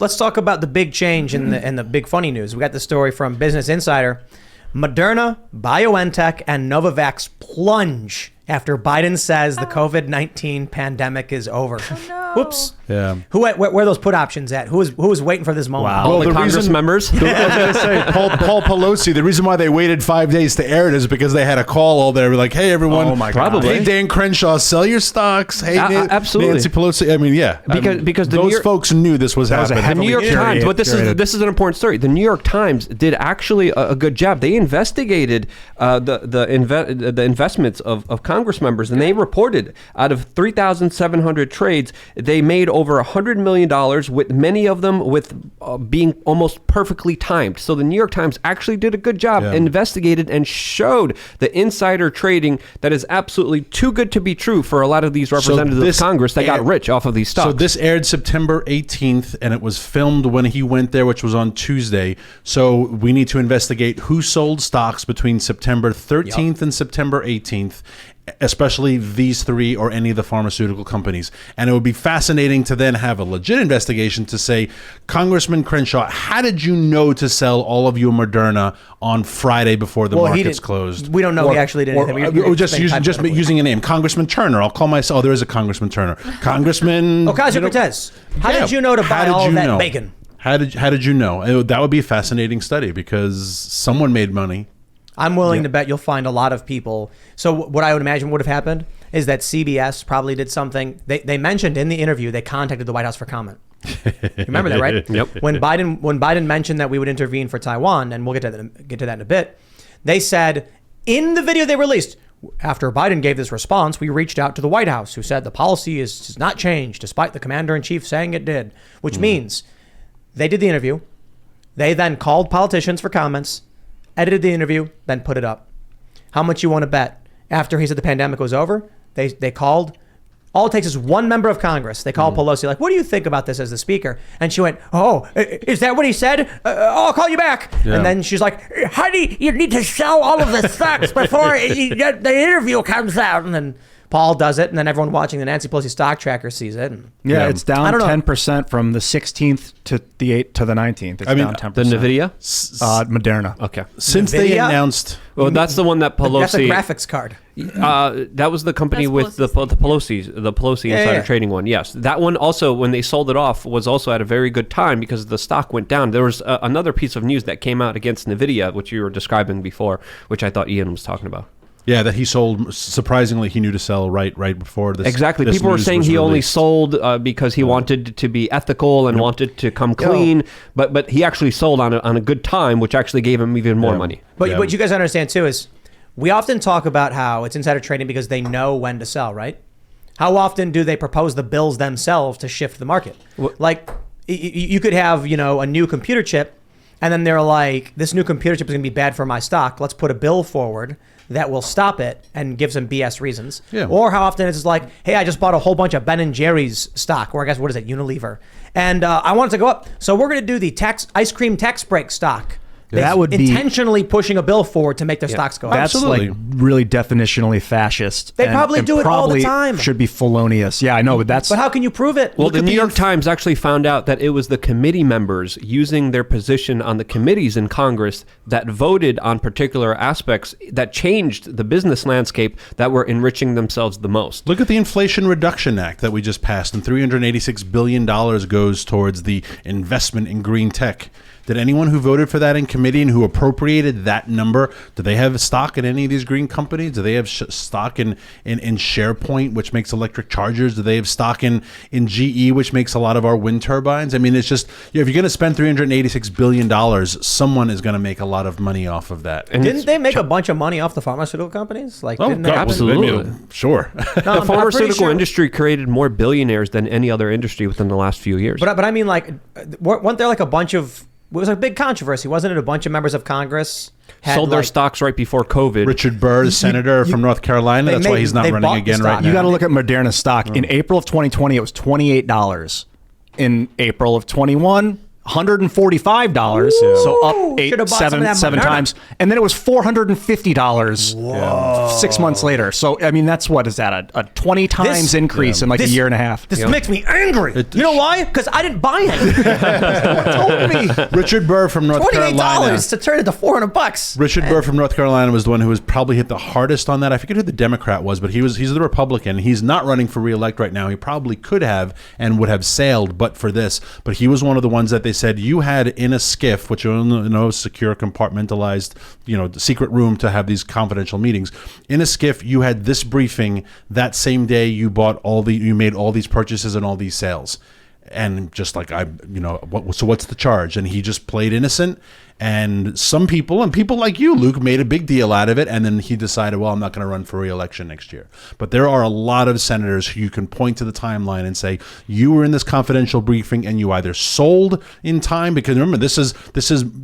Let's talk about the big change in the big funny news. We got the story from Business Insider. Moderna, BioNTech, and Novavax plunge after Biden says the COVID-19 pandemic is over. Oh, no. Whoops. Yeah. Where are those put options at? Who was waiting for this moment? Wow. Well, the Congress members. I was going to say, Paul Pelosi, the reason why they waited 5 days to air it is because they had a call all there. Like, hey, everyone. Oh, my God. Hey, Dan Crenshaw, sell your stocks. Hey, absolutely. Nancy Pelosi. I mean, yeah. Because the those New York, folks knew this was happening. the New York Times, but this is an important story. The New York Times did actually a good job. They investigated the investments of Congress members, and they reported out of 3,700 trades, they made over $100 million, with many of them being almost perfectly timed. So the New York Times actually did a good job, investigated and showed the insider trading that is absolutely too good to be true for a lot of these representatives of Congress that got rich off of these stocks. So this aired September 18th, and it was filmed when he went there, which was on Tuesday. So we need to investigate who sold stocks between September 13th and September 18th, especially these three or any of the pharmaceutical companies. And it would be fascinating to then have a legit investigation to say, Congrusman Crenshaw, how did you know to sell all of your Moderna on Friday before the markets closed? We don't know he actually did anything. Or just using a name. Congressman Turner. I'll call myself, oh, there is a Congressman Turner. Congressman... Ocasio-Cortez. How did you know to buy all of that bacon? How did you know? That would be a fascinating study because someone made money. I'm willing to bet you'll find a lot of people. So what I would imagine would have happened is that CBS probably did something. They mentioned in the interview, they contacted the White House for comment. You remember that, right? Yep. When Biden mentioned that we would intervene for Taiwan, and we'll get to that in a bit, they said in the video they released, after Biden gave this response, we reached out to the White House, who said the policy does not change, despite the commander-in-chief saying it did, which means they did the interview. They then called politicians for comments, edited the interview, then put it up. How much you want to bet? After he said the pandemic was over, they called. All it takes is one member of Congress. They called Pelosi, like, what do you think about this as the speaker? And she went, oh, is that what he said? I'll call you back. Yeah. And then she's like, honey, you need to sell all of the stocks before the interview comes out. And then Paul does it, and then everyone watching the Nancy Pelosi stock tracker sees it. And, it's down 10% from the 16th to the 19th. It's down 10%. The NVIDIA? Moderna. Okay. Since they announced... Well, that's the one that Pelosi... That's a graphics card. That was the company with the Pelosi insider trading one. Yes. That one also, when they sold it off, was also at a very good time because the stock went down. There was another piece of news that came out against NVIDIA, which you were describing before, which I thought Ian was talking about. Yeah, that he sold, surprisingly, he knew to sell right before this. Exactly. This people were saying he only sold because he wanted to be ethical and wanted to come clean, but he actually sold on a good time, which actually gave him even more money. But what you guys understand, too, is we often talk about how it's insider trading because they know when to sell, right? How often do they propose the bills themselves to shift the market? Like, you could have, a new computer chip, and then they're like, this new computer chip is going to be bad for my stock. Let's put a bill forward that will stop it and give some BS reasons. Yeah. Or how often it's like, hey, I just bought a whole bunch of Ben & Jerry's stock, or I guess, what is it, Unilever. And I want it to go up. So we're going to do the ice cream tax break stock. That would be intentionally pushing a bill forward to make their stocks go up. That's like really definitionally fascist. They probably do it all the time. Should be felonious. Yeah, I know, but how can you prove it? Well, the New York Times actually found out that it was the committee members using their position on the committees in Congress that voted on particular aspects that changed the business landscape that were enriching themselves the most. Look at the Inflation Reduction Act that we just passed, and $386 billion goes towards the investment in green tech. Did anyone who voted for that in committee and who appropriated that number, do they have stock in any of these green companies? Do they have stock in SharePoint, which makes electric chargers? Do they have stock in GE, which makes a lot of our wind turbines? I mean, it's just, if you're going to spend $386 billion, someone is going to make a lot of money off of that. And didn't they make a bunch of money off the pharmaceutical companies? Absolutely. Sure. The pharmaceutical industry created more billionaires than any other industry within the last few years. But I mean, like, weren't there like a bunch of... It was a big controversy, wasn't it? A bunch of members of Congress sold their stocks right before COVID. Richard Burr, the senator from North Carolina. That's why he's not running again right now. You got to look at Moderna's stock. In April of 2020, it was $28. In April of 21, $145, so up Should've bought some of that seven Moderna. times, and then it was $450 6 months later. So I mean, that's what is that a 20 times increase in like a year and a half? This makes me angry. You know why? Because I didn't buy it. told me. Richard Burr from North Carolina. $28 to turn it to $400. Richard Burr from North Carolina was the one who was probably hit the hardest on that. I forget who the Democrat was, but he's the Republican. He's not running for re-elect right now. He probably could have and would have sailed but for this. But he was one of the ones that they said you had in a skiff, which you know, secure, compartmentalized, the secret room to have these confidential meetings. In a skiff, you had this briefing that same day. You made all these purchases and all these sales. And just like so what's the charge? And he just played innocent. And some people, and people like you, Luke, made a big deal out of it. And then he decided, well, I'm not going to run for re-election next year. But there are a lot of senators who you can point to the timeline and say, you were in this confidential briefing and you either sold in time, because remember, this is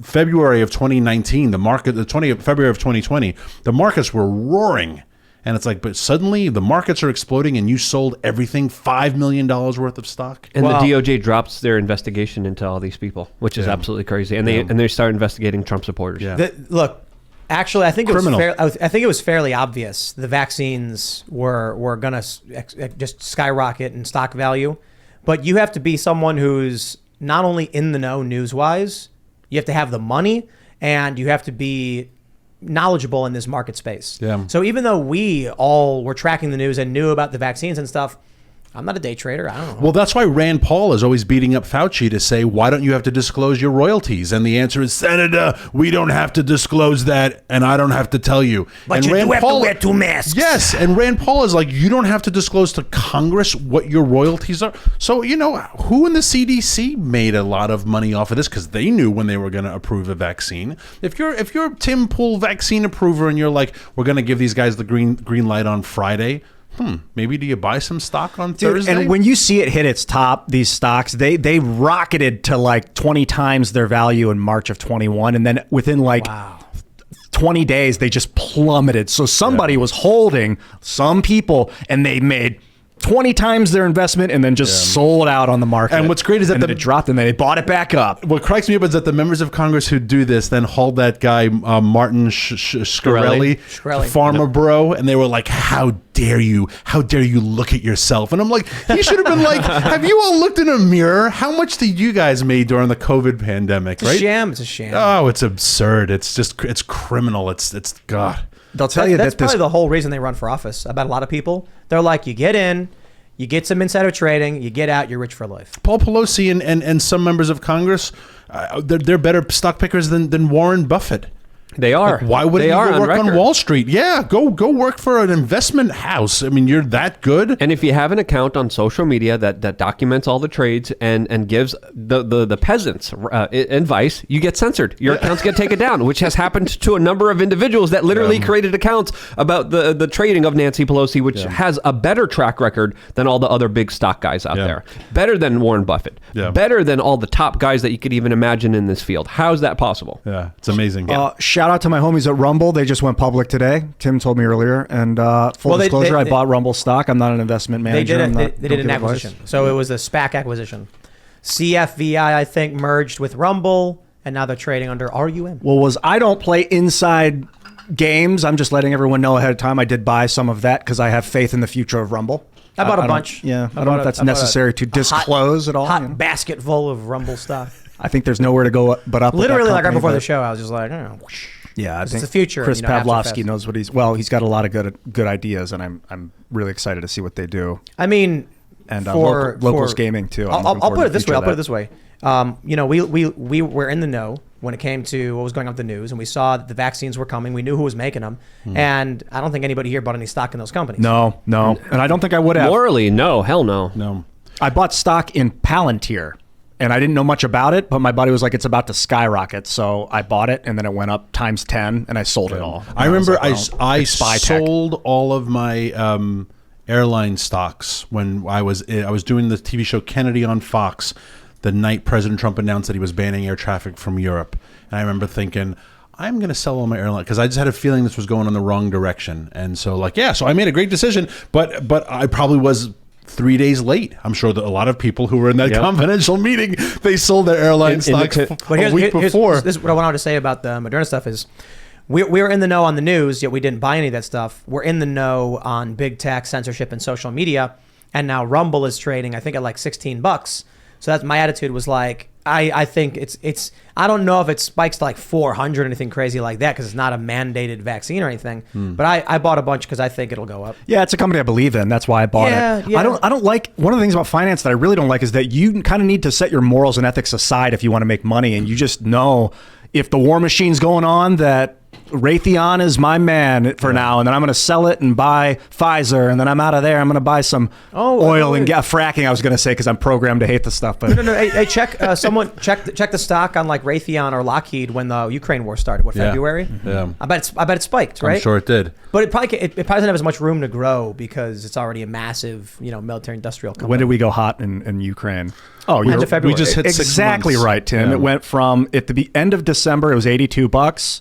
February of 2019, February of 2020, the markets were roaring. And it's like, but suddenly the markets are exploding and you sold everything, $5 million worth of stock. And the DOJ drops their investigation into all these people, which is absolutely crazy. And they start investigating Trump supporters. Yeah. Look, actually, I think it was fairly obvious the vaccines were going to just skyrocket in stock value. But you have to be someone who's not only in the know news-wise, you have to have the money, and you have to be knowledgeable in this market space. Yeah. So even though we all were tracking the news and knew about the vaccines and stuff, I'm not a day trader. I don't know. Well, that's why Rand Paul is always beating up Fauci to say, why don't you have to disclose your royalties? And the answer is, Senator, we don't have to disclose that, and I don't have to tell you. But and you Rand do have Paul, to wear 2 masks. Yes, and Rand Paul is like, you don't have to disclose to Congress what your royalties are. So, who in the CDC made a lot of money off of this because they knew when they were going to approve a vaccine. If you're Tim Pool vaccine approver and you're like, we're going to give these guys the green light on Friday, maybe do you buy some stock on Thursday? And when you see it hit its top, these stocks, they rocketed to like 20 times their value in March of 21. And then within 20 days, they just plummeted. So somebody was holding some people and they made 20 times their investment and then just sold out on the market. And what's great is that it dropped and then they bought it back up. What cracks me up is that the members of Congress who do this then hauled that guy, Martin Shkreli, Pharma bro, and they were like, how dare you look at yourself? And I'm like, he should have been like, have you all looked in a mirror? How much did you guys made during the COVID pandemic? It's a sham. Oh, it's absurd. It's criminal. It's God. They'll tell you that's probably the whole reason they run for office. About a lot of people, they're like, you get in, you get some insider trading, you get out, you're rich for life. Paul Pelosi and some members of Congress, they're better stock pickers than Warren Buffett. They are. Like, why wouldn't you go work on Wall Street? Yeah, go work for an investment house. I mean, you're that good. And if you have an account on social media that documents all the trades and gives the peasants advice, you get censored. Your accounts get taken down, which has happened to a number of individuals that literally created accounts about the trading of Nancy Pelosi, which has a better track record than all the other big stock guys out there. Better than Warren Buffett. Yeah. Better than all the top guys that you could even imagine in this field. How's that possible? Yeah, it's amazing. Shout out to my homies at Rumble. They just went public today. Tim told me earlier. And full disclosure, I bought Rumble stock. I'm not an investment manager. They did an acquisition. So it was a SPAC acquisition. CFVI, I think, merged with Rumble, and now they're trading under RUM. Well, I don't play inside games. I'm just letting everyone know ahead of time. I did buy some of that because I have faith in the future of Rumble. I bought a bunch. I don't know if that's necessary to disclose at all. Hot basket full of Rumble stock. I think there's nowhere to go but up. Literally, like right before the show, I was just like, I don't know. Yeah, I think it's the future. Chris Pavlovsky knows what he's got a lot of good ideas, and I'm really excited to see what they do. I mean, and locals gaming too. I'll put it this way. We were in the know when it came to what was going on with the news, and we saw that the vaccines were coming. We knew who was making them, and I don't think anybody here bought any stock in those companies. No, and I don't think I would have. Morally, no, hell no. I bought stock in Palantir. And I didn't know much about it, but my buddy was like, it's about to skyrocket. So I bought it, and then it went up times 10, and I sold it all. I remember I sold all of my airline stocks when I was doing the TV show Kennedy on Fox the night President Trump announced that he was banning air traffic from Europe. And I remember thinking, I'm going to sell all my airline because I just had a feeling this was going in the wrong direction. And so so I made a great decision, but I probably was 3 days late. I'm sure that a lot of people who were in that confidential meeting, they sold their airline stocks a week before. This is what I wanted to say about the Moderna stuff is we were in the know on the news, yet we didn't buy any of that stuff. We're in the know on big tech, censorship, and social media. And now Rumble is trading, I think, at like $16. So that's my attitude was like, I think it's I don't know if it spikes to like 400 or anything crazy like that because it's not a mandated vaccine or anything. But I bought a bunch because I think it'll go up. Yeah, it's a company I believe in. That's why I bought it. Yeah. I don't like, one of the things about finance that I really don't like is that you kind of need to set your morals and ethics aside if you want to make money, and you just know if the war machine's going on that Raytheon is my man for now, and then I'm going to sell it and buy Pfizer, and then I'm out of there. I'm going to buy some oil and gas fracking. I was going to say because I'm programmed to hate the stuff. But no. Hey, someone check the stock on like Raytheon or Lockheed when the Ukraine war started. February? Yeah. I bet it spiked, right? I'm sure it did. But it probably doesn't have as much room to grow because it's already a massive, military industrial company. when did we go hot in Ukraine? Oh, End of February. We just hit 6 exactly months. right, Tim. Yeah. It went from at the end of December, it was $82.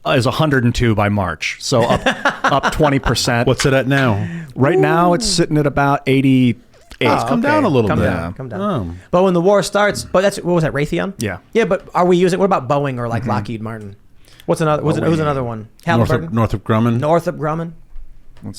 Is 102 by March, so up 20%. What's it at now? Right now? It's sitting at about 88. It's come down a little bit. Come down. But when the war starts, what was that? Raytheon? Yeah. Yeah, but are we using? What about Boeing or like Lockheed Martin? What's another? Who's another one? Halliburton? Northrop Grumman. Northrop Grumman.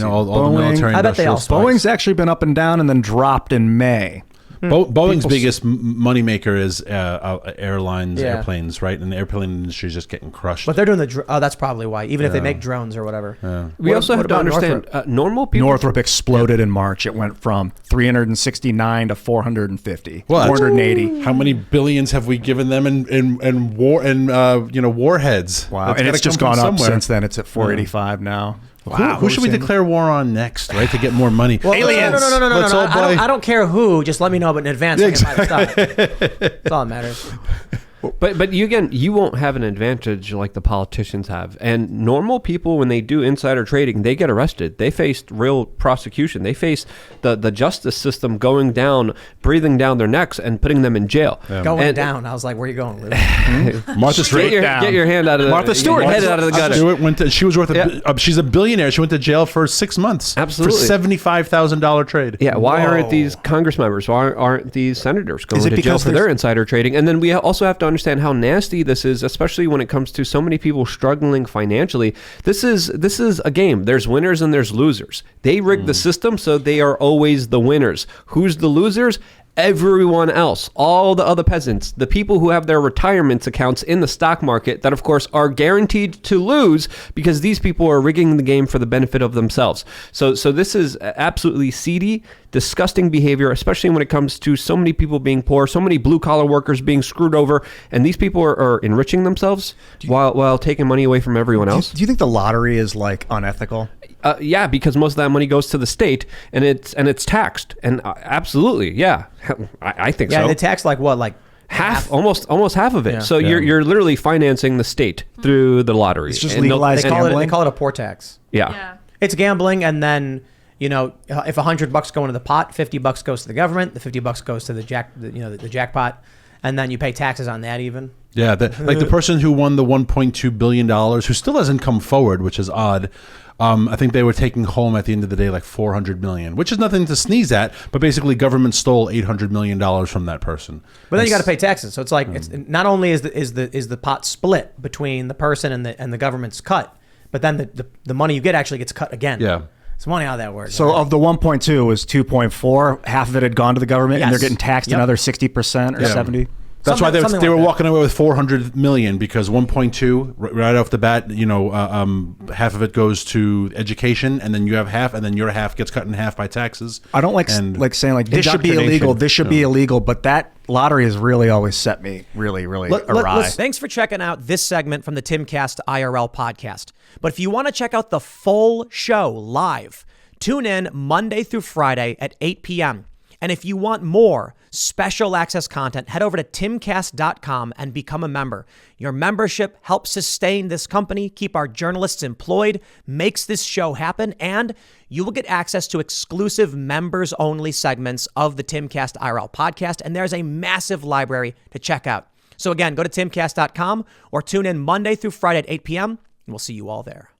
All the military I bet they all industrial Boeing's actually been up and down and then dropped in May. Boeing's biggest moneymaker is airlines, Yeah. airplanes, right? And the airplane industry is just getting crushed. But they're doing that's probably why. Even if they make drones or whatever. We also have to understand normal people. Northrop exploded in March. It went from 369 to 450. Well, 480. How many billions have we given them in war and warheads? Wow. That's And gotta it's just come gone from up somewhere. since then. It's at 485 now. Wow. Who should we declare war on next, right? To get more money. Well, Aliens. No. Let's all buy- I don't care who. Just let me know in advance. So I can buy the stock. That's all that matters. But you won't have an advantage like the politicians have. And normal people, when they do insider trading, they get arrested. They face real prosecution. They face the justice system going down, breathing down their necks, and putting them in jail. Going down. I was like, where are you going? Martha Stewart. Get your hand out of Martha Stewart. Head out of the gutter. Stewart she was worth she's a billionaire. She went to jail for 6 months. Absolutely. For $75,000 trade. Yeah, why aren't these Congress members, why aren't these senators going to jail for their insider trading? And then we also have to understand how nasty this is, especially when it comes to so many people struggling financially. This is a game. There's winners and there's losers. They rig the system so they are always the winners. Who's the losers? Everyone else, all the other peasants, the people who have their retirement accounts in the stock market that, of course, are guaranteed to lose because these people are rigging the game for the benefit of themselves. So this is absolutely seedy, disgusting behavior, especially when it comes to so many people being poor, so many blue-collar workers being screwed over, and these people are enriching themselves while taking money away from everyone else. Do you think the lottery is like unethical? Yeah, because most of that money goes to the state and it's taxed. And absolutely, yeah, I think so. Yeah, they tax like what, like half, almost half of it. Yeah. So you're literally financing the state through the lottery. It's just And legalized they gambling. call it a poor tax. Yeah. It's gambling, and then if $100 go into the pot, $50 goes to the government, the $50 goes to the jackpot, and then you pay taxes on that even. Yeah, like the person who won the $1.2 billion, who still hasn't come forward, which is odd. I think they were taking home at the end of the day like $400 million, which is nothing to sneeze at. But basically, government stole $800 million from that person. But then you got to pay taxes, so it's like it's not only is the pot split between the person and the government's cut, but then the money you get actually gets cut again. Yeah. It's funny how that works. So of the 1.2 was 2.4. Half of it had gone to the government, and Yes. they're getting taxed Yep. another 60% or 70. That's why Something they were like that. walking away with $400 million because 1.2 right off the bat, half of it goes to education, and then you have half, and then your half gets cut in half by taxes. I don't like and saying like this should be illegal, indoctrination. this should be illegal, but that lottery has really always set me really awry. Thanks for checking out this segment from the Timcast IRL podcast. But if you want to check out the full show live, tune in Monday through Friday at 8 p.m. And if you want more special access content, head over to timcast.com and become a member. Your membership helps sustain this company, keep our journalists employed, makes this show happen, and you will get access to exclusive members-only segments of the Timcast IRL podcast, and there's a massive library to check out. So again, go to timcast.com or tune in Monday through Friday at 8 p.m., and we'll see you all there.